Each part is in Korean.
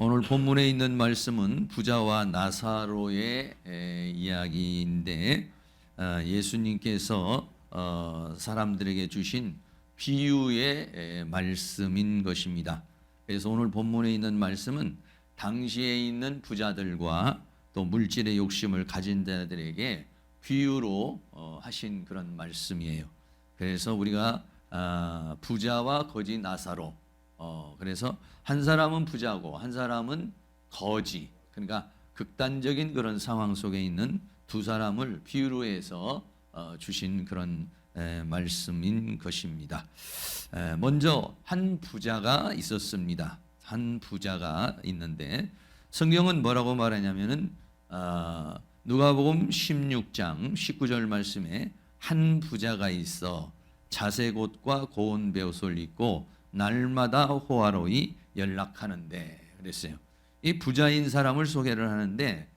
오늘 본문에 있는 말씀은 부자와 나사로의 이야기인데 예수님께서 사람들에게 주신 비유의 말씀인 것입니다. 그래서 오늘 본문에 있는 말씀은 당시에 있는 부자들과 또 물질의 욕심을 가진 자들에게 비유로 하신 그런 말씀이에요. 그래서 우리가 부자와 거지 나사로, 그래서 한 사람은 부자고 한 사람은 거지, 그러니까 극단적인 그런 상황 속에 있는 두 사람을 비유로 해서 주신 그런 말씀인 것입니다. 먼저 한 부자가 있었습니다. 한 부자가 있는데 성경은 뭐라고 말하냐면은 누가복음 16장 19절 말씀에 한 부자가 있어 자색옷과 고운 베옷을 입고 날마다 호화로이 연락하는데 그랬어요. 이 부자인 사람을 소개를 하는데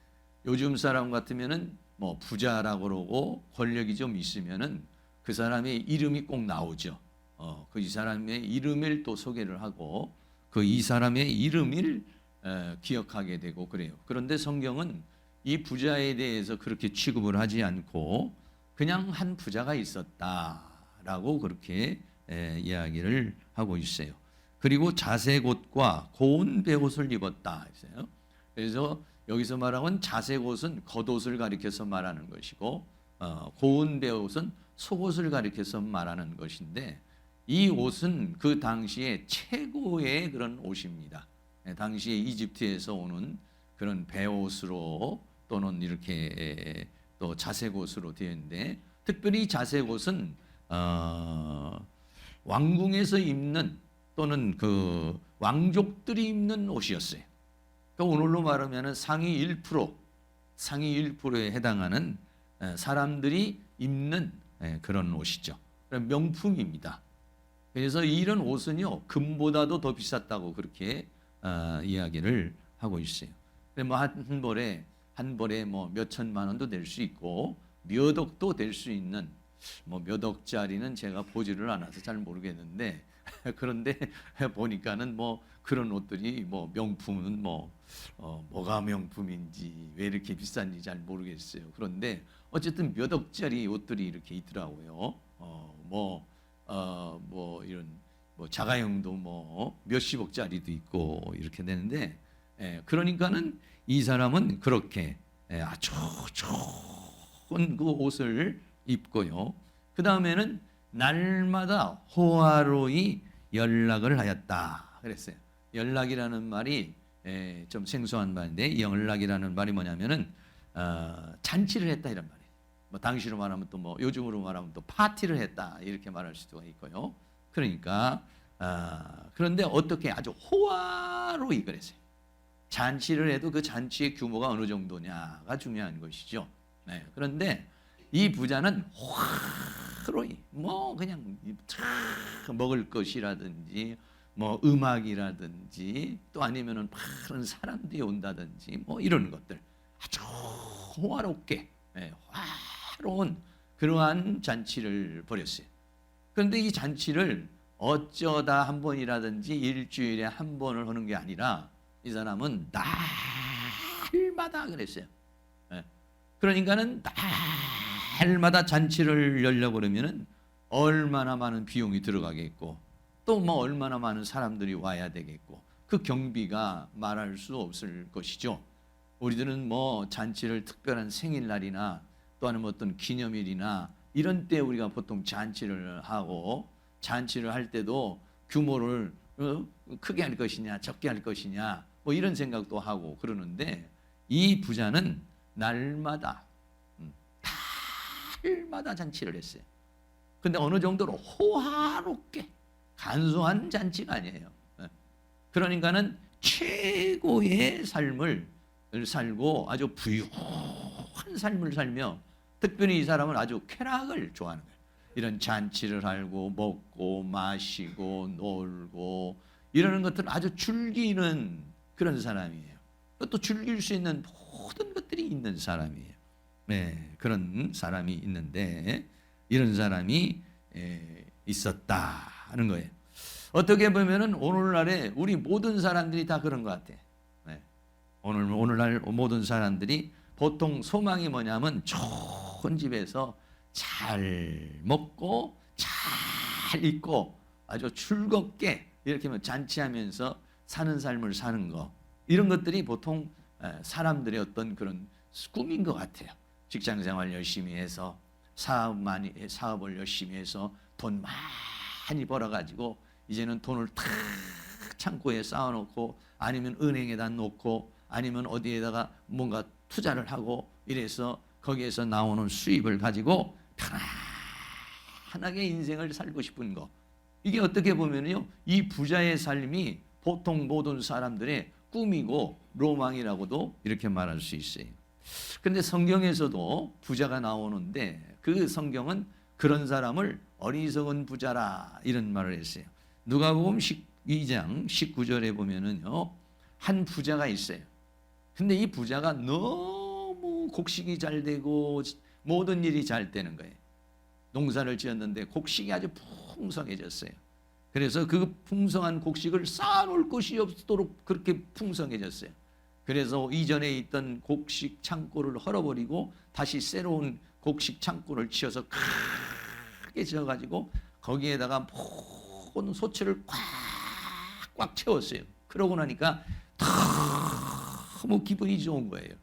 요즘 사람 같으면은 뭐 부자라고 그러고 권력이 좀 있으면은 그 사람의 이름이 꼭 나오죠. 그 이 사람의 이름을 또 소개를 하고 그 이 사람의 이름을 기억하게 되고 그래요. 그런데 성경은 이 부자에 대해서 그렇게 취급을 하지 않고 그냥 한 부자가 있었다라고 그렇게 이야기를 하고 있어요. 그리고 자색옷과 고운 베옷을 입었다 했어요. 그래서 여기서 말하면 자색옷은 겉옷을 가리켜서 말하는 것이고 고운 베옷은 속옷을 가리켜서 말하는 것인데 이 옷은 그 당시에 최고의 그런 옷입니다. 당시에 이집트에서 오는 그런 베옷으로 또는 이렇게 또 자색옷으로 되어 있는데 특별히 자색옷은 왕궁에서 입는 또는 그 왕족들이 입는 옷이었어요. 그러니까 오늘로 말하면 상위 1%에 해당하는 사람들이 입는 그런 옷이죠. 명품입니다. 그래서 이런 옷은요 금보다도 더 비쌌다고 그렇게 이야기를 하고 있어요. 뭐 한 벌에 뭐 몇 천만 원도 될 수 있고 몇 억도 될 수 있는 뭐 몇 억짜리는 제가 보지를 않아서 잘 모르겠는데 그런데 보니까는 뭐 그런 옷들이 뭐 명품은 뭐가 명품인지 왜 이렇게 비싼지 잘 모르겠어요. 그런데 어쨌든 몇 억짜리 옷들이 이렇게 있더라고요. 이런 뭐 자가용도 뭐 몇십억짜리도 있고 이렇게 되는데 그러니까는 이 사람은 그렇게 아주 좋은 그 옷을 입고요. 그 다음에는 날마다 호화로이 연락을 하였다 그랬어요. 연락이라는 말이 좀 생소한 말인데 연락이라는 말이 뭐냐면은 잔치를 했다 이런 말이에요. 뭐 당시로 말하면 또 뭐 요즘으로 말하면 또 파티를 했다 이렇게 말할 수가 있고요. 그러니까 그런데 어떻게 아주 호화로이 그랬어요. 잔치를 해도 그 잔치의 규모가 어느 정도냐가 중요한 것이죠. 그런데 이 부자는 호화로이 뭐 그냥 먹을 것이라든지 뭐 음악이라든지 또 아니면은 많은 사람들이 온다든지 뭐 이런 것들 아주 호화롭게 화로운 그러한 잔치를 벌였어요. 그런데 이 잔치를 어쩌다 한 번이라든지 일주일에 한 번을 하는 게 아니라 이 사람은 날마다 그랬어요. 그러니까는 날마다 잔치를 열려고 그러면은 얼마나 많은 비용이 들어가겠고 또 뭐 얼마나 많은 사람들이 와야 되겠고 그 경비가 말할 수 없을 것이죠. 우리들은 뭐 잔치를 특별한 생일날이나 또 아니면 어떤 기념일이나 이런 때 우리가 보통 잔치를 하고 잔치를 할 때도 규모를 크게 할 것이냐 적게 할 것이냐 뭐 이런 생각도 하고 그러는데 이 부자는 날마다 잔치를 했어요. 근데 어느 정도로 호화롭게 간소한 잔치가 아니에요. 그러니까는 최고의 삶을 살고 아주 부유한 삶을 살며 특별히 이 사람은 아주 쾌락을 좋아하는 거예요. 이런 잔치를 하고 먹고 마시고 놀고 이러는 것들을 아주 즐기는 그런 사람이에요. 또 즐길 수 있는 모든 것들이 있는 사람이에요. 그런 사람이 있는데 이런 사람이 있었다 하는 거예요. 어떻게 보면은 오늘날에 우리 모든 사람들이 다 그런 것 같아. 오늘날 모든 사람들이 보통 소망이 뭐냐면 좋은 집에서 잘 먹고 잘 입고 아주 즐겁게 이렇게 잔치하면서 사는 삶을 사는 거, 이런 것들이 보통 사람들의 어떤 그런 꿈인 것 같아요. 직장 생활 열심히 해서 사업을 열심히 해서 돈 많이 벌어가지고 이제는 돈을 탁 창고에 쌓아놓고 아니면 은행에다 놓고 아니면 어디에다가 뭔가 투자를 하고 이래서 거기에서 나오는 수입을 가지고 편안하게 인생을 살고 싶은 거, 이게 어떻게 보면요, 이 부자의 삶이 보통 모든 사람들의 꿈이고 로망이라고도 이렇게 말할 수 있어요. 그런데 성경에서도 부자가 나오는데 그 성경은 그런 사람을 어리석은 부자라 이런 말을 했어요. 누가복음 12장 19절에 보면은요, 한 부자가 있어요. 근데 이 부자가 너무 곡식이 잘 되고 모든 일이 잘 되는 거예요. 농사를 지었는데 곡식이 아주 풍성해졌어요. 그래서 그 풍성한 곡식을 쌓아놓을 곳이 없도록 그렇게 풍성해졌어요. 그래서 이전에 있던 곡식 창고를 헐어버리고 다시 새로운 곡식 창고를 지어서 크게 지어가지고 거기에다가 모든 소치를 꽉꽉 채웠어요. 그러고 나니까 너무 기분이 좋은 거예요.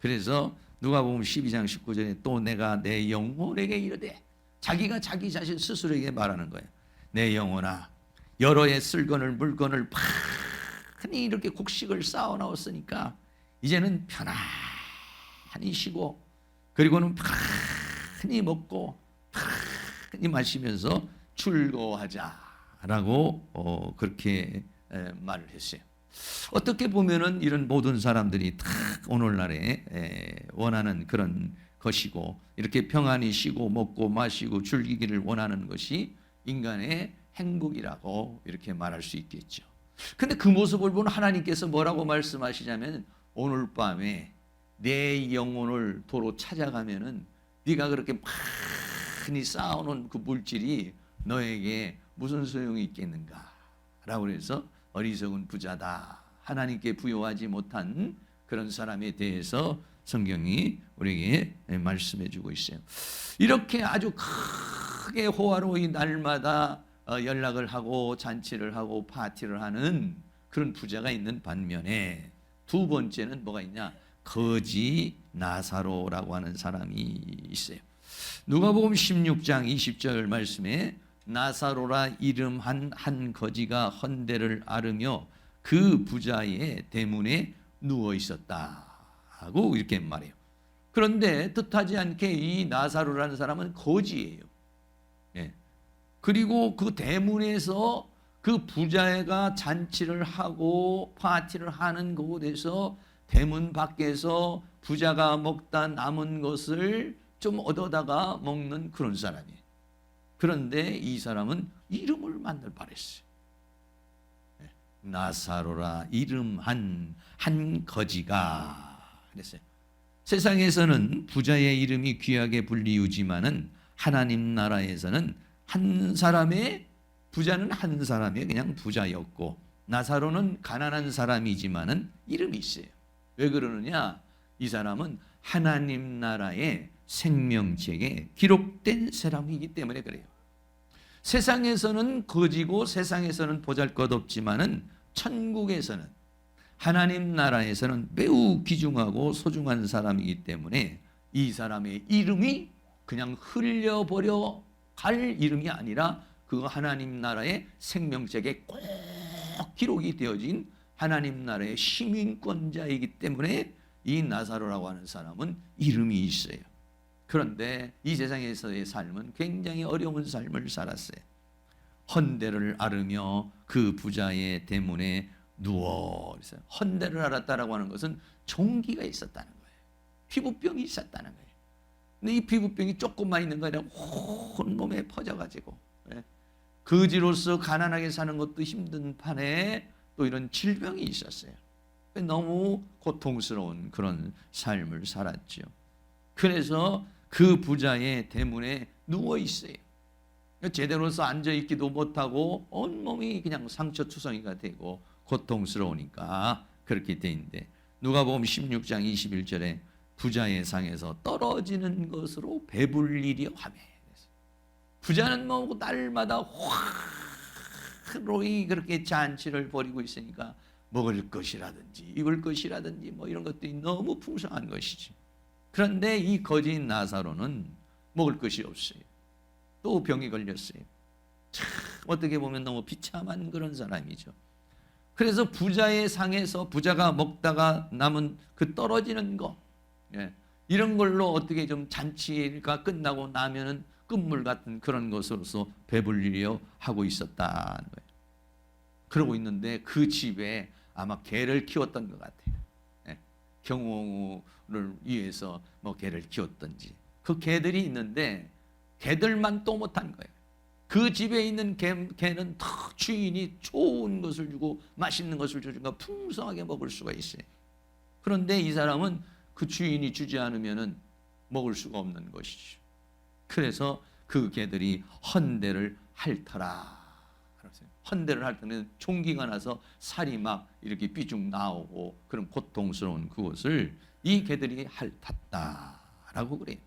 그래서 누가복음 12장 19절에 또 내가 내 영혼에게 이르되, 자기가 자기 자신 스스로에게 말하는 거예요. 내 영혼아, 여러 해 쓸거늘 물건을 많이 이렇게 곡식을 쌓아 나왔으니까 이제는 편안히 쉬고, 그리고는 편안히 먹고 편안히 마시면서 즐거워하자라고 그렇게 말을 했어요. 어떻게 보면은 이런 모든 사람들이 다 오늘날에 원하는 그런 것이고, 이렇게 평안히 쉬고 먹고 마시고 즐기기를 원하는 것이 인간의 행복이라고 이렇게 말할 수 있겠죠. 근데 그 모습을 본 하나님께서 뭐라고 말씀하시냐면, 오늘 밤에 내 영혼을 도로 찾아가면은 네가 그렇게 많이 쌓아놓은 그 물질이 너에게 무슨 소용이 있겠는가 라고 해서 어리석은 부자다, 하나님께 부여하지 못한 그런 사람에 대해서 성경이 우리에게 말씀해 주고 있어요. 이렇게 아주 크게 호화로이 날마다 연락을 하고 잔치를 하고 파티를 하는 그런 부자가 있는 반면에, 두 번째는 뭐가 있냐, 거지 나사로라고 하는 사람이 있어요. 누가복음 16장 20절 말씀에 나사로라 이름한 한 거지가 헌대를 앓으며 그 부자의 대문에 누워 있었다 하고 이렇게 말해요. 그런데 뜻하지 않게 이 나사로라는 사람은 거지예요. 예. 그리고 그 대문에서 그 부자가 잔치를 하고 파티를 하는 곳에서 대문 밖에서 부자가 먹다 남은 것을 좀 얻어다가 먹는 그런 사람이에요. 그런데 이 사람은 이름을 만들 바랬어요. 나사로라 이름한 한 거지가 그랬어요. 세상에서는 부자의 이름이 귀하게 불리우지만은 하나님 나라에서는 한 사람의 부자는 한 사람의 그냥 부자였고, 나사로는 가난한 사람이지만은 이름이 있어요. 왜 그러느냐? 이 사람은 하나님 나라의 생명책에 기록된 사람이기 때문에 그래요. 세상에서는 거지고 세상에서는 보잘것없지만은 천국에서는, 하나님 나라에서는 매우 귀중하고 소중한 사람이기 때문에 이 사람의 이름이 그냥 흘려버려 갈 이름이 아니라 그 하나님 나라의 생명책에 꼭 기록이 되어진 하나님 나라의 시민권자이기 때문에 이 나사로라고 하는 사람은 이름이 있어요. 그런데 이 세상에서의 삶은 굉장히 어려운 삶을 살았어요. 헌대를 앓으며 그 부자의 대문에 누워 있어요. 헌대를 앓았다라고 하는 것은 종기가 있었다는 거예요. 피부병이 있었다는 거예요. 근데 이 피부병이 조금만 있는 거 아니라 온몸에 퍼져가지고 거지로서 가난하게 사는 것도 힘든 판에 또 이런 질병이 있었어요. 너무 고통스러운 그런 삶을 살았죠. 그래서 그 부자의 대문에 누워 있어요. 제대로서 앉아 있기도 못하고 온몸이 그냥 상처투성이가 되고 고통스러우니까 그렇게 돼 있는데, 누가복음 16장 21절에 부자의 상에서 떨어지는 것으로 배불리려 하매. 부자는 뭐 날마다 화로이 그렇게 잔치를 벌이고 있으니까 먹을 것이라든지 입을 것이라든지 뭐 이런 것들이 너무 풍성한 것이지. 그런데 이 거지 나사로는 먹을 것이 없어요. 또 병이 걸렸어요. 참 어떻게 보면 너무 비참한 그런 사람이죠. 그래서 부자의 상에서 부자가 먹다가 남은 그 떨어지는 거, 이런 걸로 어떻게 좀 잔치가 끝나고 나면은 끝물 같은 그런 것으로서 배불리려 하고 있었다는 거예요. 그러고 있는데 그 집에 아마 개를 키웠던 것 같아요. 경호를 위해서 뭐 개를 키웠던지 그 개들이 있는데 개들만 또 못한 거예요. 그 집에 있는 개는 다 주인이 좋은 것을 주고 맛있는 것을 주니까 풍성하게 먹을 수가 있어요. 그런데 이 사람은 그 주인이 주지 않으면은 먹을 수가 없는 것이죠. 그래서 그 개들이 헌대를 핥더라. 헌대를 핥으면 총기가 나서 살이 막 이렇게 삐죽 나오고 그런 고통스러운 그것을 이 개들이 핥았다라고 그래요.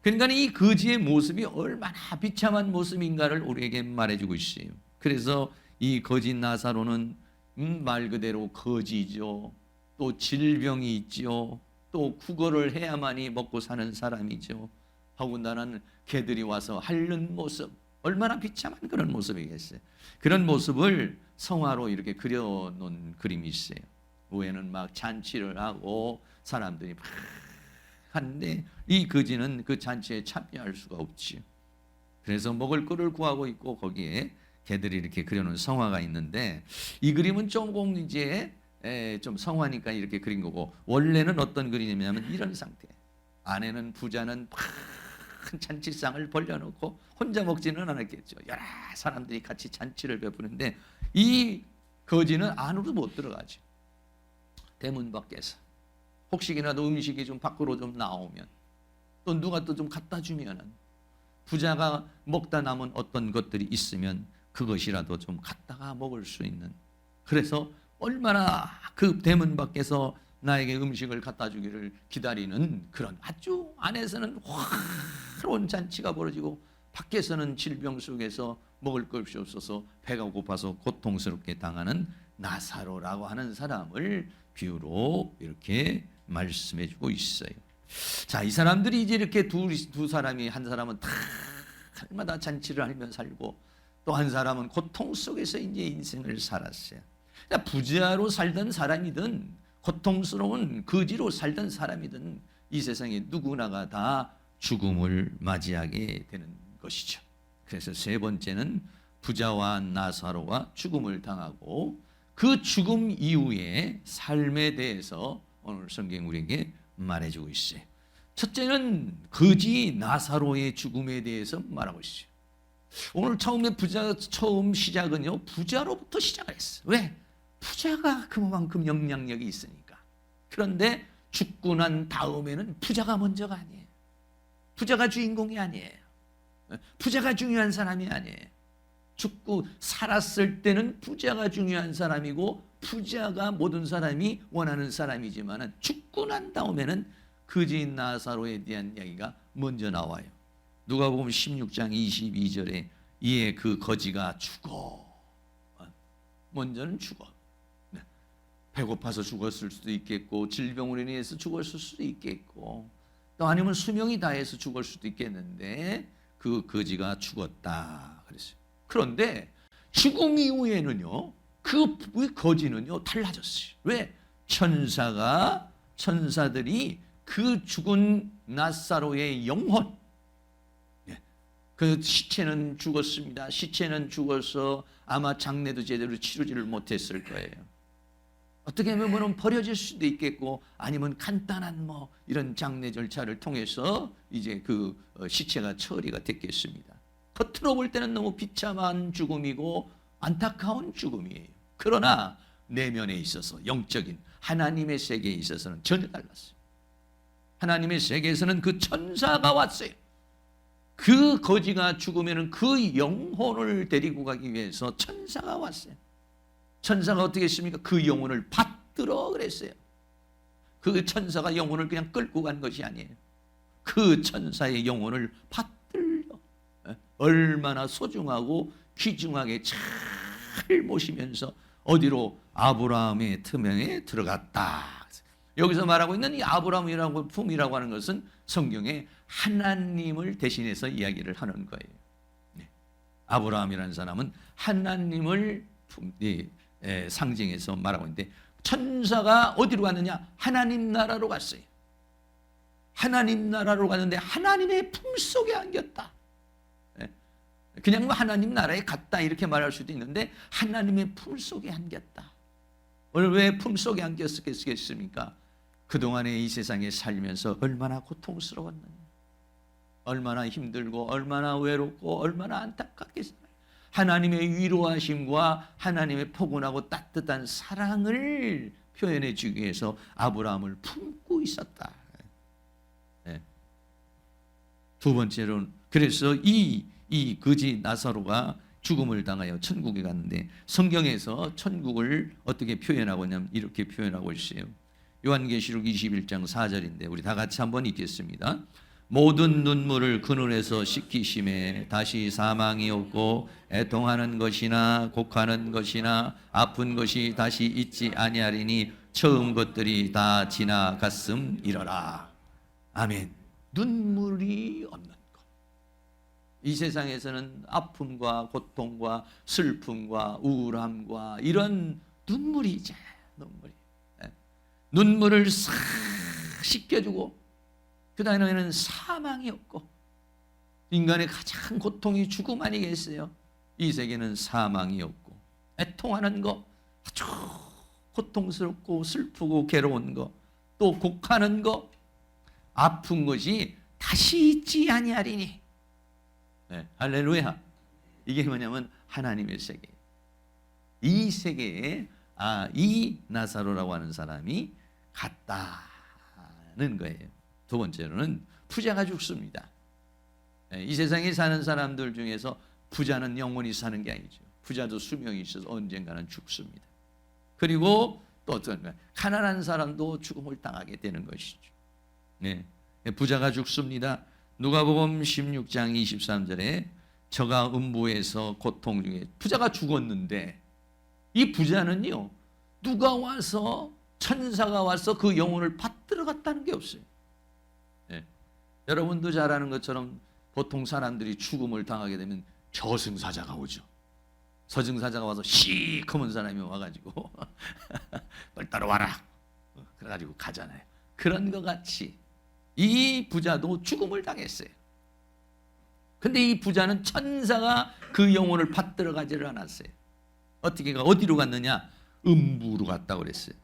그러니까 이 거지의 모습이 얼마나 비참한 모습인가를 우리에게 말해주고 있어요. 그래서 이 거지 나사로는 말 그대로 거지죠. 또 질병이 있죠. 또 구걸을 해야만이 먹고 사는 사람이죠. 더군다나 개들이 와서 핥는 모습, 얼마나 비참한 그런 모습이겠어요. 그런 모습을 성화로 이렇게 그려놓은 그림이 있어요. 위에는 막 잔치를 하고 사람들이 막 하는데 이 거지는 그 잔치에 참여할 수가 없지요. 그래서 먹을 거를 구하고 있고 거기에 개들이 이렇게 그려놓은 성화가 있는데 이 그림은 조금 이제 좀 성화니까 이렇게 그린 거고 원래는 어떤 그림이냐면 이런 상태. 안에는 부자는 큰 잔치상을 벌려놓고 혼자 먹지는 않았겠죠. 여러 사람들이 같이 잔치를 베푸는데 이 거지는 안으로 못 들어가죠. 대문 밖에서 혹시라도 음식이 좀 밖으로 좀 나오면 또 누가 또 좀 갖다 주면은 부자가 먹다 남은 어떤 것들이 있으면 그것이라도 좀 갖다가 먹을 수 있는, 그래서 얼마나 그 대문 밖에서 나에게 음식을 갖다 주기를 기다리는 그런 아주 안에서는 화로운 잔치가 벌어지고 밖에서는 질병 속에서 먹을 것이 없어서 배가 고파서 고통스럽게 당하는 나사로라고 하는 사람을 비유로 이렇게 말씀해 주고 있어요. 자, 이 사람들이 이제 이렇게 두 사람이, 한 사람은 다 날마다 잔치를 하며 살고 또 한 사람은 고통 속에서 이제 인생을 살았어요. 그러니까 부자로 살던 사람이든 고통스러운 거지로 살던 사람이든 이 세상에 누구나가 다 죽음을 맞이하게 되는 것이죠. 그래서 세 번째는 부자와 나사로가 죽음을 당하고 그 죽음 이후의 삶에 대해서 오늘 성경 우리에게 말해주고 있어요. 첫째는 거지 나사로의 죽음에 대해서 말하고 있어요. 오늘 처음 시작은요, 부자로부터 시작을 했어요. 왜? 부자가 그만큼 영향력이 있으니까. 그런데 죽고 난 다음에는 부자가 먼저가 아니에요. 부자가 주인공이 아니에요. 부자가 중요한 사람이 아니에요. 죽고 살았을 때는 부자가 중요한 사람이고 부자가 모든 사람이 원하는 사람이지만 죽고 난 다음에는 거지 나사로에 대한 이야기가 먼저 나와요. 누가복음 16장 22절에 이에 그 거지가 죽어. 먼저는 죽어. 배고파서 죽었을 수도 있겠고 질병으로 인해서 죽었을 수도 있겠고 또 아니면 수명이 다해서 죽을 수도 있겠는데 그 거지가 죽었다 그랬어요. 그런데 죽음 이후에는요, 그 거지는요 달라졌어요. 왜? 천사들이 그 죽은 나사로의 영혼, 그 시체는 죽었습니다. 시체는 죽어서 아마 장례도 제대로 치르지를 못했을 거예요. 어떻게 보면 버려질 수도 있겠고 아니면 간단한 뭐 이런 장례 절차를 통해서 이제 그 시체가 처리가 됐겠습니다. 겉으로 볼 때는 너무 비참한 죽음이고 안타까운 죽음이에요. 그러나 내면에 있어서 영적인 하나님의 세계에 있어서는 전혀 달랐어요. 하나님의 세계에서는 그 천사가 왔어요. 그 거지가 죽으면 그 영혼을 데리고 가기 위해서 천사가 왔어요. 천사가 어떻게 했습니까? 그 영혼을 받들어 그랬어요. 그 천사가 영혼을 그냥 끌고 간 것이 아니에요. 그 천사의 영혼을 받들려 얼마나 소중하고 귀중하게 잘 모시면서 어디로? 아브라함의 틈에 들어갔다. 여기서 말하고 있는 이 아브라함이라고 품이라고 하는 것은 성경에 하나님을 대신해서 이야기를 하는 거예요. 아브라함이라는 사람은 하나님을 상징해서 말하고 있는데, 천사가 어디로 갔느냐? 하나님 나라로 갔어요. 하나님 나라로 갔는데 하나님의 품속에 안겼다. 그냥 뭐 하나님 나라에 갔다 이렇게 말할 수도 있는데, 하나님의 품속에 안겼다. 오늘 왜 품속에 안겼겠습니까? 그동안에 이 세상에 살면서 얼마나 고통스러웠느냐, 얼마나 힘들고 얼마나 외롭고 얼마나 안타깝게 살아요. 하나님의 위로하심과 하나님의 포근하고 따뜻한 사랑을 표현해 주기 위해서 아브라함을 품고 있었다. 두 번째로는, 그래서 이 거지 나사로가 죽음을 당하여 천국에 갔는데, 성경에서 천국을 어떻게 표현하고 있냐면 이렇게 표현하고 있어요. 요한계시록 21장 4절인데 우리 다 같이 한번 읽겠습니다. 모든 눈물을 그 눈에서 씻기심에 다시 사망이 없고 애통하는 것이나 곡하는 것이나 아픈 것이 다시 있지 아니하리니 처음 것들이 다 지나갔음이러라. 아멘. 눈물이 없는 것. 이 세상에서는 아픔과 고통과 슬픔과 우울함과 이런 눈물이 있잖아요. 눈물을 싹 씻겨주고, 그 다음에는 사망이 없고, 인간의 가장 고통이 죽음 아니겠어요? 이 세계는 사망이 없고, 애통하는 거, 아주 고통스럽고 슬프고 괴로운 거, 또 곡하는 거, 아픈 것이 다시 있지 아니하리니. 할렐루야. 이게 뭐냐면 하나님의 세계. 이 세계에 이 나사로라고 하는 사람이 갔다는 거예요. 두 번째로는 부자가 죽습니다. 이 세상에 사는 사람들 중에서 부자는 영원히 사는 게 아니죠. 부자도 수명이 있어서 언젠가는 죽습니다. 그리고 또 어떤 거예요? 가난한 사람도 죽음을 당하게 되는 것이죠. 부자가 죽습니다. 누가복음 16장 23절에 저가 음부에서 고통 중에 부자가 죽었는데, 이 부자는요, 누가 와서, 천사가 와서 그 영혼을 받들어 갔다는 게 없어요. 여러분도 잘 아는 것처럼 보통 사람들이 죽음을 당하게 되면 저승사자가 오죠. 저승사자가 와서 시커먼 사람이 와가지고 빨리 따라와라 그래가지고 가잖아요. 그런 것 같이 이 부자도 죽음을 당했어요. 근데 이 부자는 천사가 그 영혼을 받들어 가지를 않았어요. 어디로 갔느냐? 음부로 갔다고 그랬어요.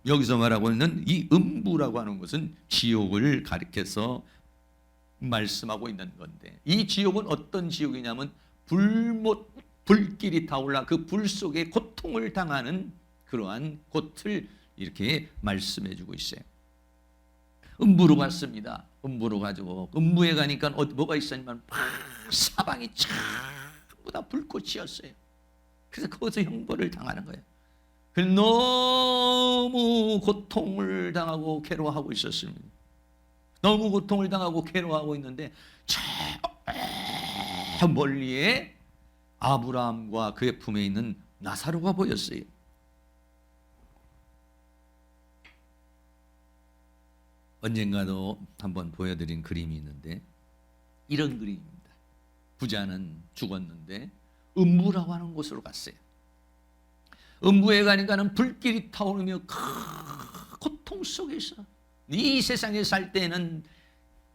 여기서 말하고 있는 이 음부라고 하는 것은 지옥을 가리켜서 말씀하고 있는 건데, 이 지옥은 어떤 지옥이냐면 불길이 타올라 그 불 속에 고통을 당하는 그러한 곳을 이렇게 말씀해 주고 있어요. 음부로 갔습니다. 음부로 가지고, 음부에 가니까 뭐가 있었냐면 사방이 전부 다 불꽃이었어요. 그래서 거기서 형벌을 당하는 거예요. 너무 고통을 당하고 괴로워하고 있었습니다. 너무 고통을 당하고 괴로워하고 있는데, 저 멀리에 아브라함과 그의 품에 있는 나사로가 보였어요. 언젠가도 한번 보여드린 그림이 있는데, 이런 그림입니다. 부자는 죽었는데 음부라고 하는 곳으로 갔어요. 음부에 가니까는 불길이 타오르며 고통 속에서 이 세상에 살 때는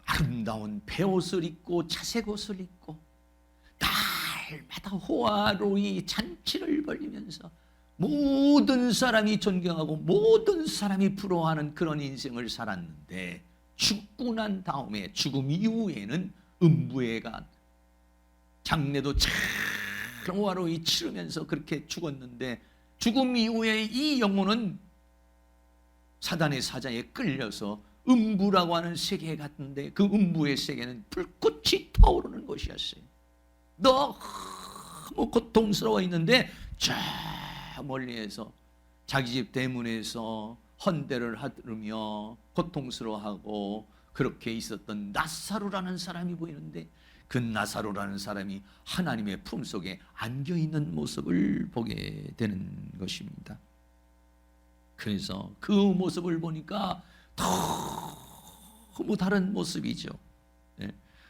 아름다운 베옷을 입고 차색 옷을 입고 날마다 호화로이 잔치를 벌이면서 모든 사람이 존경하고 모든 사람이 부러워하는 그런 인생을 살았는데, 죽고 난 다음에, 죽음 이후에는 음부에 간 장례도 참 호화로이 치르면서 그렇게 죽었는데, 죽음 이후에 이 영혼은 사단의 사자에 끌려서 음부라고 하는 세계에 갔는데, 그 음부의 세계는 불꽃이 타오르는 곳이었어요. 너무 고통스러워 있는데 저 멀리에서 자기 집 대문에서 헌대를 하며 고통스러워하고 그렇게 있었던 나사로라는 사람이 보이는데, 그 나사로라는 사람이 하나님의 품속에 안겨있는 모습을 보게 되는 것입니다. 그래서 그 모습을 보니까 너무 다른 모습이죠. 네.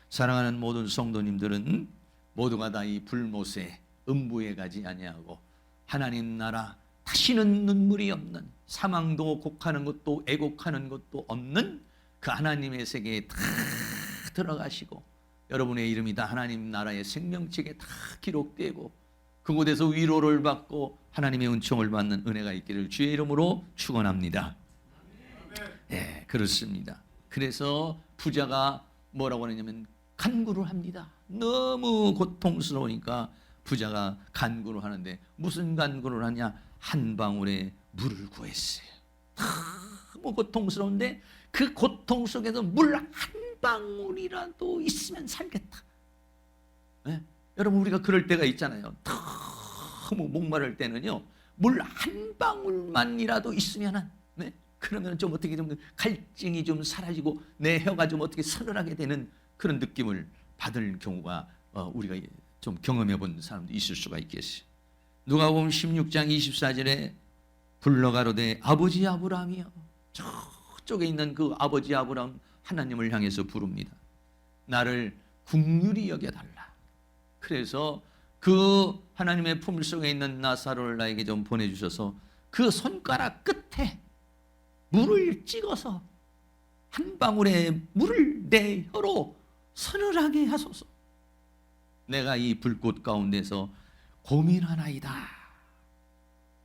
사랑하는 모든 성도님들은 모두가 다 이 불못에 음부에 가지 아니하고 하나님 나라 다시는 눈물이 없는, 사망도 곡하는 것도 애곡하는 것도 없는 그 하나님의 세계에 다 들어가시고, 여러분의 이름이 다 하나님 나라의 생명책에 다 기록되고 그곳에서 위로를 받고 하나님의 은총을 받는 은혜가 있기를 주의 이름으로 축원합니다. 네, 그렇습니다. 그래서 부자가 뭐라고 하냐면 간구를 합니다. 너무 고통스러우니까 부자가 간구를 하는데, 무슨 간구를 하냐? 한 방울의 물을 구했어요. 너무 고통스러운데 그 고통 속에서 물 한 방울이라도 있으면 살겠다. 네? 여러분, 우리가 그럴 때가 있잖아요. 너무 목마를 때는요, 물 한 방울만이라도 있으면, 네? 그러면 좀 어떻게 좀 갈증이 좀 사라지고 내 혀가 좀 어떻게 서늘하게 되는 그런 느낌을 받을 경우가 우리가 좀 경험해 본 사람도 있을 수가 있겠어요. 누가복음 16장 24절에 불러가로되 아버지 아브라함이여, 저쪽에 있는 그 아버지 아브라함 하나님을 향해서 부릅니다. 나를 긍휼히 여겨달라. 그래서 그 하나님의 품 속에 있는 나사로를 나에게 좀 보내주셔서 그 손가락 끝에 물을 찍어서 한 방울의 물을 내 혀로 서늘하게 하소서. 내가 이 불꽃 가운데서 고민하나이다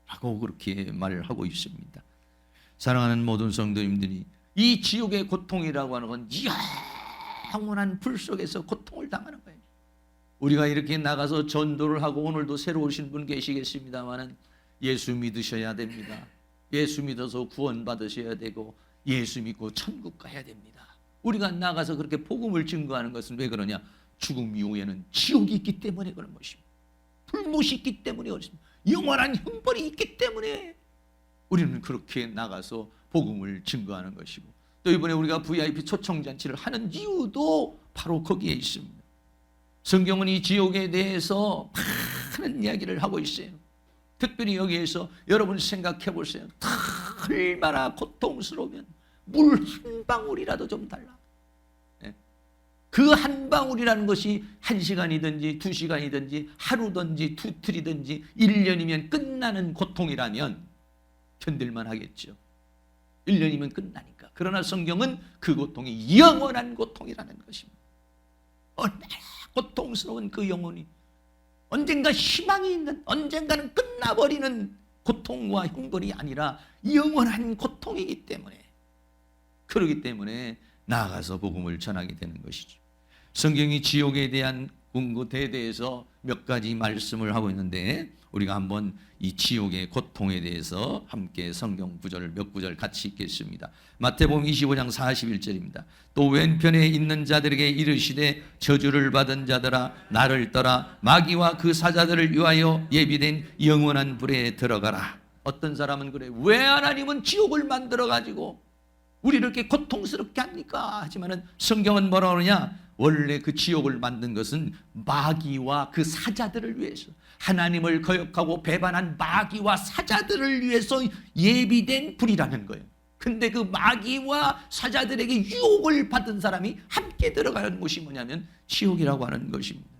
라고 그렇게 말을 하고 있습니다. 사랑하는 모든 성도님들이, 이 지옥의 고통이라고 하는 건 영원한 불 속에서 고통을 당하는 거예요. 우리가 이렇게 나가서 전도를 하고, 오늘도 새로 오신 분 계시겠습니다마는 예수 믿으셔야 됩니다. 예수 믿어서 구원 받으셔야 되고 예수 믿고 천국 가야 됩니다. 우리가 나가서 그렇게 복음을 증거하는 것은 왜 그러냐? 죽음 이후에는 지옥이 있기 때문에 그런 것입니다. 불못이 있기 때문에 그렇습니다. 영원한 형벌이 있기 때문에 우리는 그렇게 나가서 복음을 증거하는 것이고, 또 이번에 우리가 VIP 초청잔치를 하는 이유도 바로 거기에 있습니다. 성경은 이 지옥에 대해서 많은 이야기를 하고 있어요. 특별히 여기에서 여러분 생각해 보세요. 얼마나 고통스러우면 물 한 방울이라도 좀 달라. 그 한 방울이라는 것이 1시간이든지 2시간이든지 하루든지 두틀이든지 1년이면 끝나는 고통이라면 견딜만 하겠죠. 1년이면 끝나니까. 그러나 성경은 그 고통이 영원한 고통이라는 것입니다. 얼마나 고통스러운 그 영혼이, 언젠가 희망이 있는, 언젠가는 끝나버리는 고통과 형벌이 아니라 영원한 고통이기 때문에, 그렇기 때문에 나아가서 복음을 전하게 되는 것이죠. 성경이 지옥에 대한 궁극에 대해서 몇 가지 말씀을 하고 있는데, 우리가 한번 이 지옥의 고통에 대해서 함께 성경 구절을 몇 구절 같이 읽겠습니다. 마태복음 25장 41절입니다. 또 왼편에 있는 자들에게 이르시되 저주를 받은 자들아 나를 떠나 마귀와 그 사자들을 위하여 예비된 영원한 불에 들어가라. 어떤 사람은 그래, 왜 하나님은 지옥을 만들어 가지고 우리를 이렇게 고통스럽게 합니까? 하지만은 성경은 뭐라 그러냐? 원래 그 지옥을 만든 것은 마귀와 그 사자들을 위해서, 하나님을 거역하고 배반한 마귀와 사자들을 위해서 예비된 불이라는 거예요. 근데 그 마귀와 사자들에게 유혹을 받은 사람이 함께 들어가는 곳이 뭐냐면 지옥이라고 하는 것입니다.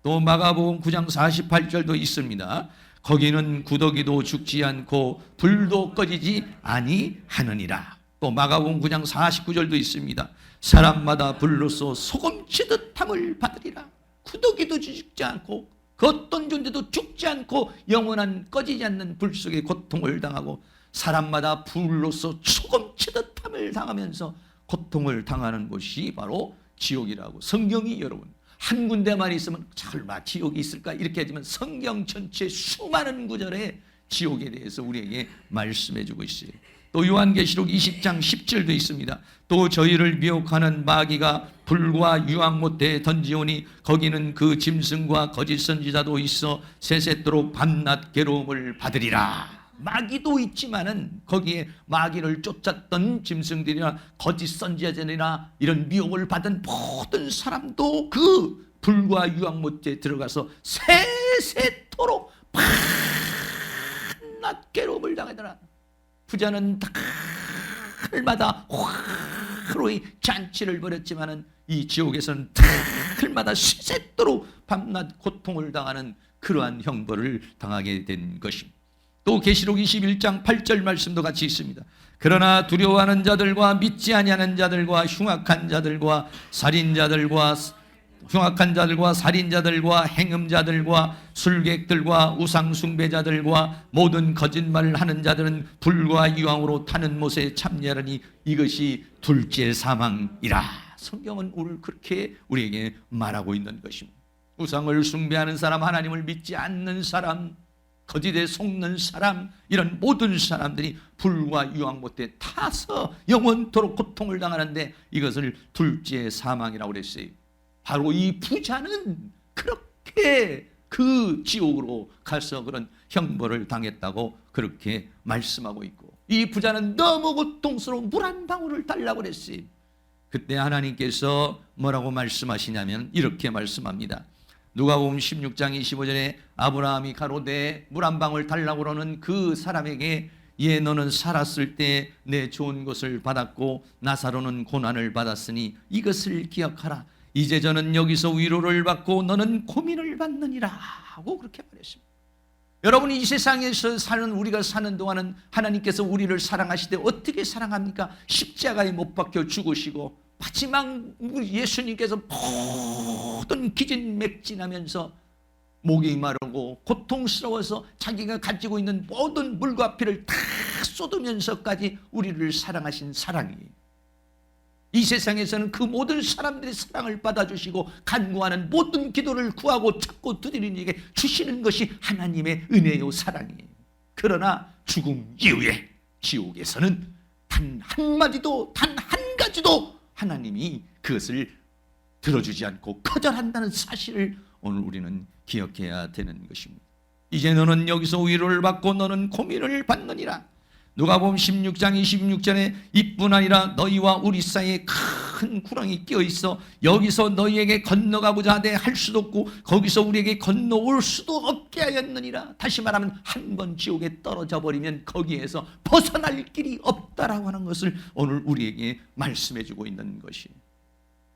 또 마가복음 9장 48절도 있습니다. 거기는 구더기도 죽지 않고 불도 꺼지지 아니하느니라. 또 마가복음 9장 49절도 있습니다. 사람마다 불로서 소금치듯 함을 받으리라. 구더기도 죽지 않고 그 어떤 존재도 죽지 않고 영원한 꺼지지 않는 불 속에 고통을 당하고, 사람마다 불로서 소금치듯 함을 당하면서 고통을 당하는 곳이 바로 지옥이라고. 성경이 여러분 한 군데만 있으면 설마 지옥이 있을까 이렇게 하지만 성경 전체 수많은 구절에 지옥에 대해서 우리에게 말씀해주고 있어요. 또 요한계시록 20장 10절도 있습니다. 또 저희를 미혹하는 마귀가 불과 유황 못에 던지오니 거기는 그 짐승과 거짓 선지자도 있어 세세토록 밤낮 괴로움을 받으리라. 마귀도 있지만은 거기에 마귀를 쫓았던 짐승들이나 거짓 선지자들이나 이런 미혹을 받은 모든 사람도 그 불과 유황 못에 들어가서 세세토록 밤낮 괴로움을 당하더라. 부자는 달마다 화로의 잔치를 벌였지만은 이 지옥에서는 달마다 세세토록 밤낮 고통을 당하는 그러한 형벌을 당하게 된 것입니다. 또 계시록 21장 8절 말씀도 같이 있습니다. 그러나 두려워하는 자들과 믿지 아니하는 자들과 흉악한 자들과 살인자들과 행음자들과 술객들과 우상숭배자들과 모든 거짓말을 하는 자들은 불과 유황으로 타는 못에 참여하니 이것이 둘째 사망이라. 성경은 오늘 그렇게 우리에게 말하고 있는 것입니다. 우상을 숭배하는 사람, 하나님을 믿지 않는 사람, 거짓에 속는 사람, 이런 모든 사람들이 불과 유황 못에 타서 영원토록 고통을 당하는데 이것을 둘째 사망이라고 그랬어요. 바로 이 부자는 그렇게 그 지옥으로 가서 그런 형벌을 당했다고 그렇게 말씀하고 있고, 이 부자는 너무 고통스러운 물 한 방울을 달라고 그랬어요. 그때 하나님께서 뭐라고 말씀하시냐면 이렇게 말씀합니다. 누가복음 16장 25절에 아브라함이 가로되 물 한 방울 달라고 그러는 그 사람에게 예 너는 살았을 때 내 좋은 것을 받았고 나사로는 고난을 받았으니 이것을 기억하라. 이제 저는 여기서 위로를 받고 너는 고민을 받느니라 하고 그렇게 말했습니다. 여러분, 이 세상에서 사는 우리가 사는 동안은 하나님께서 우리를 사랑하시되 어떻게 사랑합니까? 십자가에 못 박혀 죽으시고 마지막 예수님께서 모든 기진맥진하면서 목이 마르고 고통스러워서 자기가 가지고 있는 모든 물과 피를 다 쏟으면서까지 우리를 사랑하신 사랑이에요. 이 세상에서는 그 모든 사람들의 사랑을 받아주시고 간구하는 모든 기도를 구하고 찾고 두드리는 이에게 주시는 것이 하나님의 은혜요 사랑이에요. 그러나 죽음 이후에 지옥에서는 단 한마디도 단 한 가지도 하나님이 그것을 들어주지 않고 거절한다는 사실을 오늘 우리는 기억해야 되는 것입니다. 이제 너는 여기서 위로를 받고 너는 고민을 받느니라. 누가복음 16장 26절에 이뿐 아니라 너희와 우리 사이에 큰 구렁이 끼어 있어 여기서 너희에게 건너가고자 하되 할 수도 없고 거기서 우리에게 건너올 수도 없게 하였느니라. 다시 말하면 한 번 지옥에 떨어져 버리면 거기에서 벗어날 길이 없다라고 하는 것을 오늘 우리에게 말씀해 주고 있는 것이에요.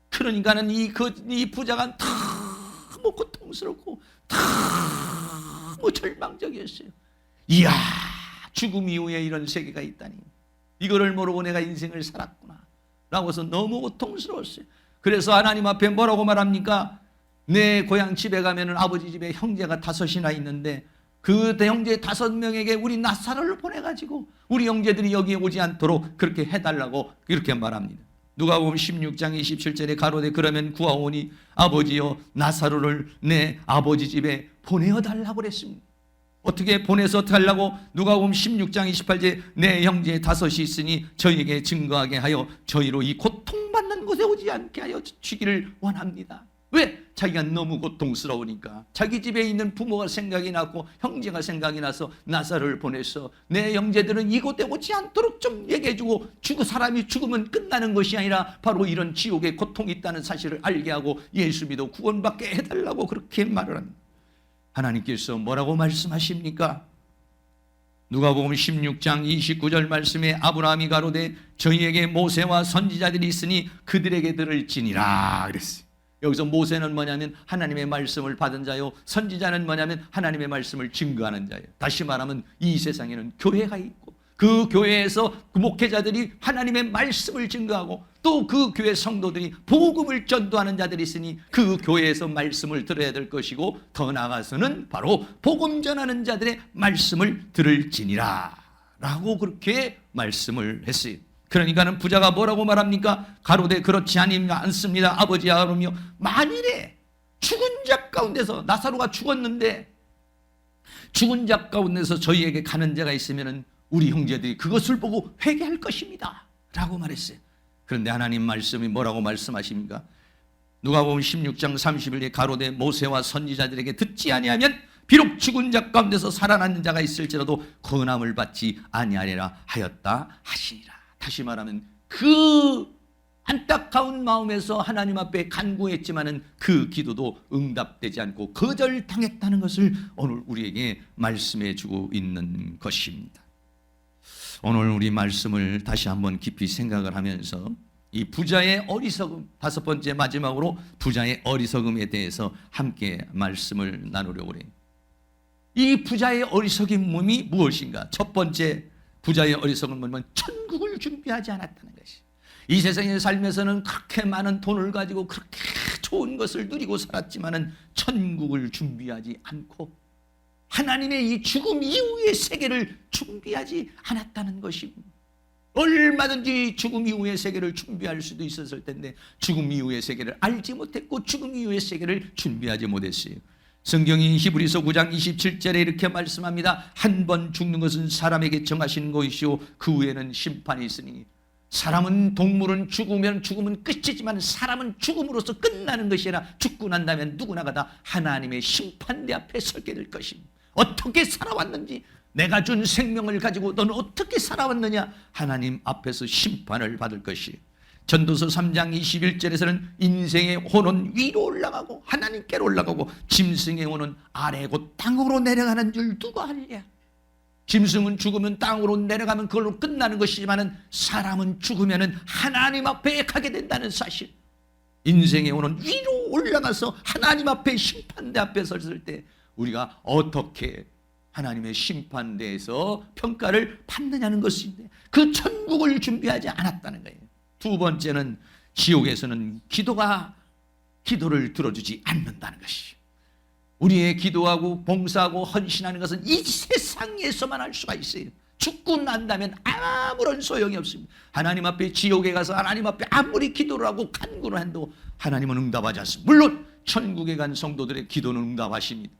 그러니까는 이 부자가 너무 고통스럽고 너무 절망적이었어요. 이야, 죽음 이후에 이런 세계가 있다니, 이거를 모르고 내가 인생을 살았구나 라고서 너무 고통스러웠어요. 그래서 하나님 앞에 뭐라고 말합니까? 내 고향 집에 가면은 아버지 집에 형제가 5이나 있는데 그 형제 5명에게 우리 나사로를 보내가지고 우리 형제들이 여기에 오지 않도록 그렇게 해달라고 이렇게 말합니다. 누가복음 16장 27절에 가로되 그러면 구하오니 아버지여 나사로를 내 아버지 집에 보내어달라고 그랬습니다. 어떻게 보내서 달라고? 누가복음 16장 28절에 내 형제 5이 있으니 저희에게 증거하게 하여 저희로 이 고통받는 곳에 오지 않게 하여 주기를 원합니다. 왜? 자기가 너무 고통스러우니까 자기 집에 있는 부모가 생각이 나고 형제가 생각이 나서 나사로를 보내서 내 형제들은 이곳에 오지 않도록 좀 얘기해주고 사람이 죽으면 끝나는 것이 아니라 바로 이런 지옥에 고통이 있다는 사실을 알게 하고 예수 믿어 구원받게 해달라고 그렇게 말을 합니다. 하나님께서 뭐라고 말씀하십니까? 누가복음 16장 29절 말씀에 아브라함이 가로되 저희에게 모세와 선지자들이 있으니 그들에게 들을지니라 그랬어요. 여기서 모세는 뭐냐면 하나님의 말씀을 받은 자요, 선지자는 뭐냐면 하나님의 말씀을 증거하는 자예요. 다시 말하면 이 세상에는 교회가 있고 그 교회에서 그 목회자들이 하나님의 말씀을 증거하고 또 그 교회 성도들이 복음을 전도하는 자들이 있으니 그 교회에서 말씀을 들어야 될 것이고 더 나아가서는 바로 복음 전하는 자들의 말씀을 들을지니라 라고 그렇게 말씀을 했어요. 그러니까는 부자가 뭐라고 말합니까? 가로되 그렇지 않습니다 아버지 아버지여, 만일에 죽은 자 가운데서 나사로가 죽었는데 죽은 자 가운데서 저희에게 가는 자가 있으면 우리 형제들이 그것을 보고 회개할 것입니다 라고 말했어요. 그런데 하나님 말씀이 뭐라고 말씀하십니까? 누가복음 16장 31절에 가로되 모세와 선지자들에게 듣지 아니하면 비록 죽은 자 가운데서 살아난 자가 있을지라도 건함을 받지 아니하리라 하였다 하시니라. 다시 말하면 그 안타까운 마음에서 하나님 앞에 간구했지만은 그 기도도 응답되지 않고 거절당했다는 것을 오늘 우리에게 말씀해 주고 있는 것입니다. 오늘 우리 말씀을 다시 한번 깊이 생각을 하면서 이 부자의 어리석음, 다섯 번째 마지막으로 부자의 어리석음에 대해서 함께 말씀을 나누려고 해요. 이 부자의 어리석음이 무엇인가? 첫 번째 부자의 어리석음은 천국을 준비하지 않았다는 것이. 이 세상에 살면서는 그렇게 많은 돈을 가지고 그렇게 좋은 것을 누리고 살았지만은 천국을 준비하지 않고 하나님의 이 죽음 이후의 세계를 준비하지 않았다는 것입니다. 얼마든지 죽음 이후의 세계를 준비할 수도 있었을 텐데 죽음 이후의 세계를 알지 못했고 죽음 이후의 세계를 준비하지 못했어요. 성경이 히브리서 9장 27절에 이렇게 말씀합니다. 한 번 죽는 것은 사람에게 정하신 것이요 그 후에는 심판이 있으니. 사람은, 동물은 죽으면 죽음은 끝이지만 사람은 죽음으로써 끝나는 것이 아니라 죽고 난 다음에 누구나가 다 하나님의 심판대 앞에 서게 될 것입니다. 어떻게 살아왔는지, 내가 준 생명을 가지고 너는 어떻게 살아왔느냐, 하나님 앞에서 심판을 받을 것이에요. 전도서 3장 21절에서는 인생의 혼은 위로 올라가고 하나님께로 올라가고 짐승의 혼은 아래 곧 땅으로 내려가는 줄 누가 알랴. 짐승은 죽으면 땅으로 내려가면 그걸로 끝나는 것이지만 사람은 죽으면 하나님 앞에 가게 된다는 사실. 인생의 혼은 위로 올라가서 하나님 앞에 심판대 앞에 섰을 때 우리가 어떻게 하나님의 심판대에서 평가를 받느냐는 것인데 그 천국을 준비하지 않았다는 거예요. 두 번째는 지옥에서는 기도를 들어주지 않는다는 것이죠. 우리의 기도하고 봉사하고 헌신하는 것은 이 세상에서만 할 수가 있어요. 죽고 난다면 아무런 소용이 없습니다. 하나님 앞에 지옥에 가서 하나님 앞에 아무리 기도를 하고 간구를 해도 하나님은 응답하지 않습니다. 물론 천국에 간 성도들의 기도는 응답하십니다.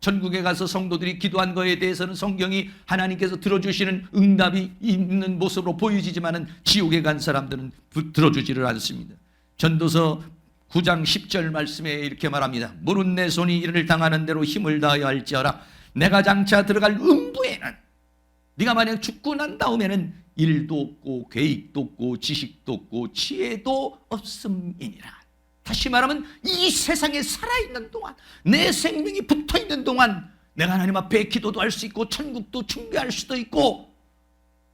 천국에 가서 성도들이 기도한 것에 대해서는 성경이 하나님께서 들어주시는 응답이 있는 모습으로 보여지지만은 지옥에 간 사람들은 들어주지를 않습니다. 전도서 9장 10절 말씀에 이렇게 말합니다. 무릇 내 손이 이를 당하는 대로 힘을 다하여 할지어라. 내가 장차 들어갈 음부에는 네가 만약 죽고 난 다음에는 일도 없고 계획도 없고 지식도 없고 지혜도 없음이니라. 다시 말하면 이 세상에 살아있는 동안, 내 생명이 붙어있는 동안 내가 하나님 앞에 기도도 할 수 있고 천국도 준비할 수도 있고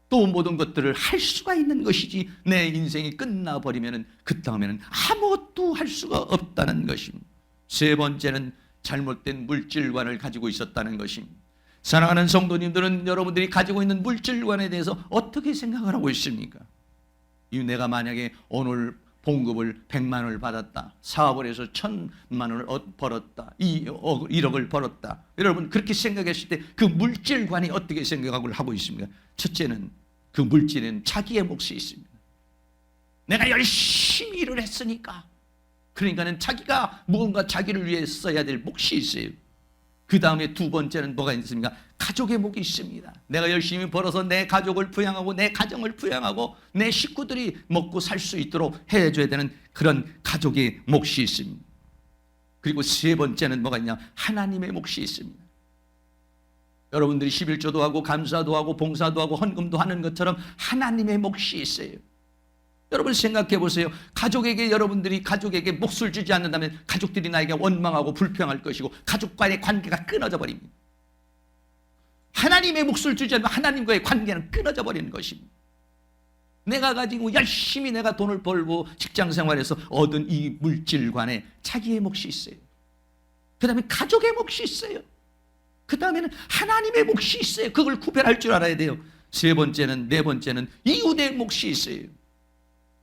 또 모든 것들을 할 수가 있는 것이지, 내 인생이 끝나버리면 그 다음에는 아무것도 할 수가 없다는 것입니다. 세 번째는 잘못된 물질관을 가지고 있었다는 것입니다. 사랑하는 성도님들은 여러분들이 가지고 있는 물질관에 대해서 어떻게 생각을 하고 있습니까? 내가 만약에 오늘 봉급을 100만 원을 받았다, 사업을 해서 1000만 원을 벌었다, 1억을 벌었다, 여러분 그렇게 생각했을 때 그 물질관이 어떻게 생각을 하고 있습니까? 첫째는 그 물질에는 자기의 몫이 있습니다. 내가 열심히 일을 했으니까, 그러니까는 자기가 무언가 자기를 위해 써야 될 몫이 있어요. 그 다음에 두 번째는 뭐가 있습니까? 가족의 몫이 있습니다. 내가 열심히 벌어서 내 가족을 부양하고 내 가정을 부양하고 내 식구들이 먹고 살 수 있도록 해줘야 되는 그런 가족의 몫이 있습니다. 그리고 세 번째는 뭐가 있냐? 하나님의 몫이 있습니다. 여러분들이 11조도 하고 감사도 하고 봉사도 하고 헌금도 하는 것처럼 하나님의 몫이 있어요. 여러분 생각해 보세요. 여러분들이 가족에게 몫을 주지 않는다면 가족들이 나에게 원망하고 불평할 것이고 가족과의 관계가 끊어져 버립니다. 하나님의 몫을 주지 않으면 하나님과의 관계는 끊어져 버리는 것입니다. 내가 가지고 열심히 내가 돈을 벌고 직장 생활에서 얻은 이 물질관에 자기의 몫이 있어요. 그 다음에 가족의 몫이 있어요. 그 다음에는 하나님의 몫이 있어요. 그걸 구별할 줄 알아야 돼요. 네 번째는 이웃의 몫이 있어요.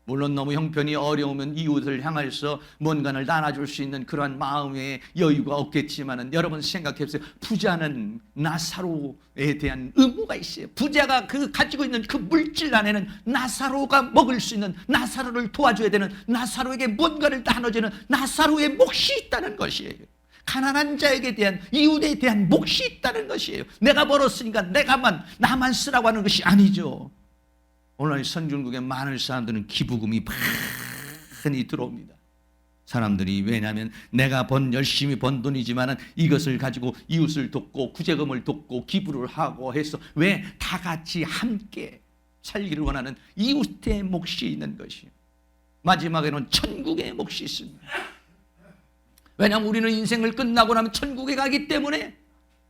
물론 너무 형편이 어려우면 이웃을 향해서 뭔가를 나눠줄 수 있는 그러한 마음의 여유가 없겠지만 여러분 생각해보세요. 부자는 나사로에 대한 의무가 있어요. 부자가 가지고 있는 그 물질 안에는 나사로가 먹을 수 있는, 나사로를 도와줘야 되는, 나사로에게 뭔가를 나눠주는 나사로의 몫이 있다는 것이에요. 가난한 자에게 대한, 이웃에 대한 몫이 있다는 것이에요. 내가 벌었으니까 나만 쓰라고 하는 것이 아니죠. 오늘 선진국의 많은 사람들은 기부금이 많이 들어옵니다. 사람들이 왜냐하면 내가 열심히 번 돈이지만은 이것을 가지고 이웃을 돕고 구제금을 돕고 기부를 하고 해서 왜 다 같이 함께 살기를 원하는 이웃의 몫이 있는 것이에요. 마지막에는 천국의 몫이 있습니다. 왜냐하면 우리는 인생을 끝나고 나면 천국에 가기 때문에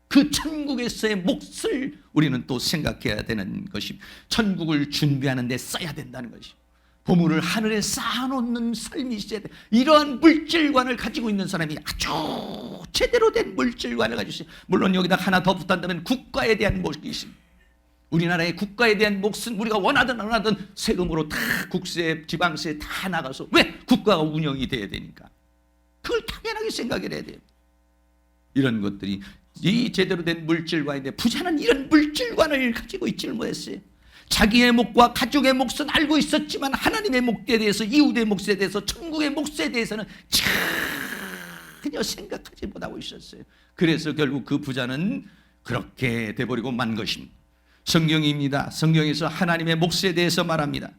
그 천국에서의 몫을 우리는 또 생각해야 되는 것입니다. 천국을 준비하는 데 써야 된다는 것입니다. 보물을 하늘에 쌓아놓는 삶이 있어야 돼. 이러한 물질관을 가지고 있는 사람이 아주 제대로 된 물질관을 가지고 있어요. 물론 여기다 하나 더 붙한다면 국가에 대한 몫이 있습니다. 우리나라의 국가에 대한 몫은 우리가 원하든 안 원하든 세금으로 다 국세, 지방세 다 나가서 왜 국가가 운영이 돼야 되니까 그걸 당연하게 생각을 해야 돼요. 이런 것들이 이 제대로 된 물질관인데 부자는 이런 물질관을 가지고 있지를 못했어요. 자기의 몫과 가족의 몫은 알고 있었지만 하나님의 몫에 대해서, 이웃의 몫에 대해서, 천국의 몫에 대해서는 전혀 생각하지 못하고 있었어요. 그래서 결국 그 부자는 그렇게 돼버리고 만 것입니다. 성경입니다. 성경에서 하나님의 몫에 대해서 말합니다.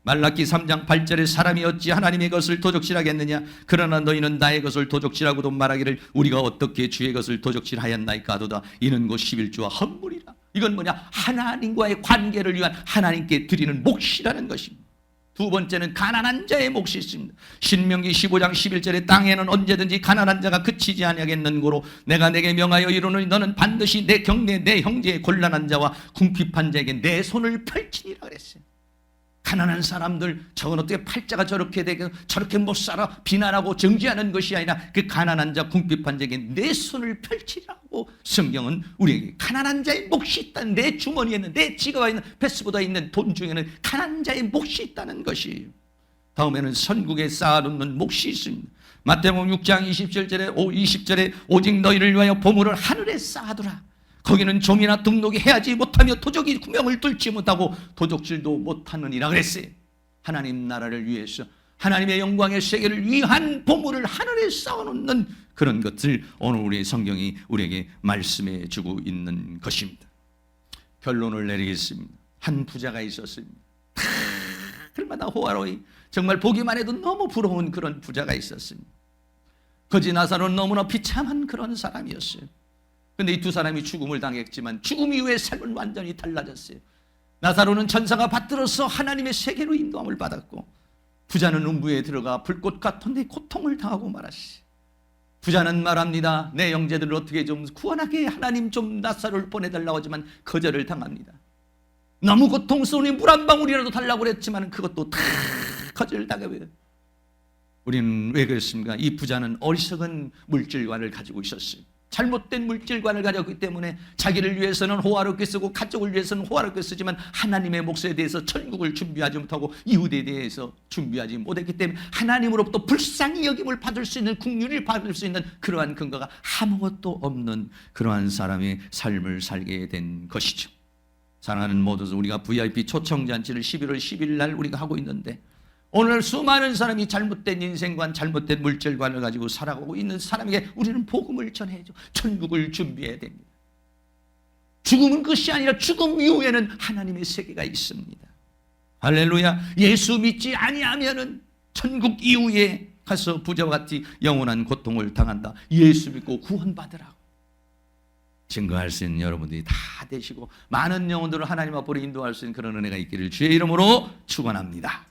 말라기 3장 8절에 사람이 어찌 하나님의 것을 도적질하겠느냐, 그러나 너희는 나의 것을 도적질하고도 말하기를 우리가 어떻게 주의 것을 도적질하였나이까 하도다. 이는 곧 11조와 헌물이라. 이건 뭐냐? 하나님과의 관계를 위한 하나님께 드리는 몫이라는 것입니다. 두 번째는 가난한 자의 몫이 있습니다. 신명기 15장 11절에 땅에는 언제든지 가난한 자가 그치지 아니하겠는고로 내가 내게 명하여 이르노니 너는 반드시 내 경내 내 형제의 곤란한 자와 궁핍한 자에게 내 손을 펼치리라 그랬어요. 가난한 사람들, 저건 어떻게 팔자가 저렇게 되고 저렇게 못 살아 비난하고 정죄하는 것이 아니라 그 가난한 자, 궁핍한 자에게 내 손을 펼치라고 성경은 우리에게 가난한 자의 몫이 있다는, 내 주머니에 있는, 내 지갑에 있는, 패스보드에 있는 돈 중에는 가난한 자의 몫이 있다는 것이에요. 다음에는 선국에 쌓아놓는 몫이 있습니다. 마태복음 6장 20절에 오직 너희를 위하여 보물을 하늘에 쌓아두라. 거기는 종이나 등록이 해하지 못하며 도적이 구멍을 뚫지 못하고 도적질도 못하느니라 그랬어요. 하나님 나라를 위해서, 하나님의 영광의 세계를 위한 보물을 하늘에 쌓아놓는 그런 것을 오늘 우리의 성경이 우리에게 말씀해 주고 있는 것입니다. 결론을 내리겠습니다. 한 부자가 있었습니다. 그럴마다 호화로이, 정말 보기만 해도 너무 부러운 그런 부자가 있었습니다. 거지 나사로는 너무나 비참한 그런 사람이었어요. 근데 이 두 사람이 죽음을 당했지만 죽음 이후의 삶은 완전히 달라졌어요. 나사로는 천사가 받들어서 하나님의 세계로 인도함을 받았고, 부자는 음부에 들어가 불꽃 같은 데 고통을 당하고 말았어요. 부자는 말합니다. 내 형제들을 어떻게 좀 구원하게 하나님 좀 나사로를 보내달라고 하지만 거절을 당합니다. 너무 고통스러우니 물 한 방울이라도 달라고 그랬지만 그것도 다 거절당해요. 우리는 왜 그랬습니까? 이 부자는 어리석은 물질관을 가지고 있었어요. 잘못된 물질관을 가졌기 때문에 자기를 위해서는 호화롭게 쓰고 가족을 위해서는 호화롭게 쓰지만 하나님의 몫에 대해서 천국을 준비하지 못하고 이웃에 대해서 준비하지 못했기 때문에 하나님으로부터 불쌍히 여김을 받을 수 있는, 긍휼을 받을 수 있는 그러한 근거가 아무것도 없는 그러한 사람의 삶을 살게 된 것이죠. 사랑하는 모두, 우리가 VIP 초청잔치를 11월 10일 날 우리가 하고 있는데 오늘 수많은 사람이 잘못된 인생관, 잘못된 물질관을 가지고 살아가고 있는 사람에게 우리는 복음을 전해야죠. 천국을 준비해야 됩니다. 죽음은 것이 아니라 죽음 이후에는 하나님의 세계가 있습니다. 할렐루야. 예수 믿지 아니하면은 천국 이후에 가서 부자와 같이 영원한 고통을 당한다. 예수 믿고 구원받으라고 증거할 수 있는 여러분들이 다 되시고 많은 영혼들을 하나님 앞으로 인도할 수 있는 그런 은혜가 있기를 주의 이름으로 축원합니다.